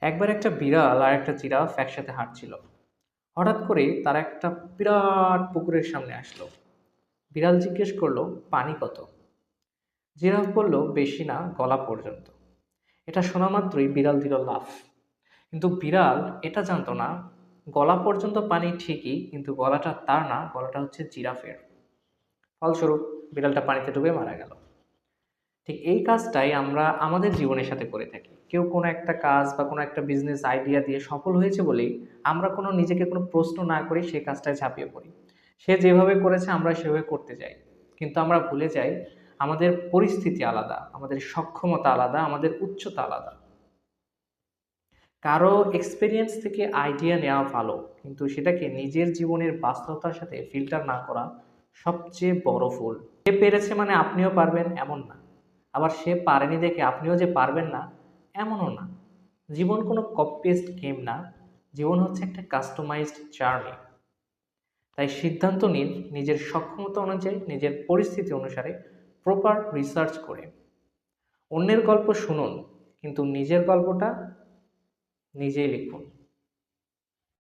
একবার একটা বিড়াল আর একটা জিরাফ একসাথে হাঁটছিল। হঠাৎ করে তারা একটা বিরাট পুকুরের সামনে আসলো। বিড়াল জিজ্ঞেস করলো, পানি কত? জিরাফ বলল, বেশি না, গলা পর্যন্ত। এটা শোনা মাত্রই বিড়াল দিল লাফ। কিন্তু বিড়াল এটা জানতো না, গলা পর্যন্ত পানি ঠিকই, কিন্তু গলাটা তার না, গলাটা হচ্ছে জিরাফের। ফলস্বরূপ বিড়ালটা পানিতে ডুবে মারা গেল। ঠিক এই কাজটাই আমরা আমাদের জীবনের সাথে করে থাকি। কেউ কোনো একটা কাজ বা কোনো একটা বিজনেস আইডিয়া দিয়ে সফল হয়েছে বলেই আমরা নিজেকে কোনো প্রশ্ন না করি সেই কাজটায় ঝাঁপিয়ে পড়ি। সে যেভাবে করেছে আমরা সেভাবে করতে যাই, কিন্তু আমরা ভুলে যাই আমাদের পরিস্থিতি আলাদা, আমাদের সক্ষমতা আলাদা, আমাদের উচ্চতা আলাদা। কারো এক্সপেরিয়েন্স থেকে আইডিয়া নেওয়া ভালো, কিন্তু সেটাকে নিজের জীবনের বাস্তবতার সাথে ফিল্টার না করা সবচেয়ে বড় ভুল। সে পেরেছে মানে আপনিও পারবেন এমন না, আবার সে পারেনি দেখে আপনিও যে পারবেন না এমনও না। জীবন কোনো কপি পেস্ট গেম না, জীবন হচ্ছে একটা কাস্টমাইজড জার্নি। তাই সিদ্ধান্ত নিন নিজের সক্ষমতা অনুযায়ী, নিজের পরিস্থিতি অনুসারে, প্রপার রিসার্চ করে। অন্যের গল্প শুনুন, কিন্তু নিজের গল্পটা নিজেই লিখুন।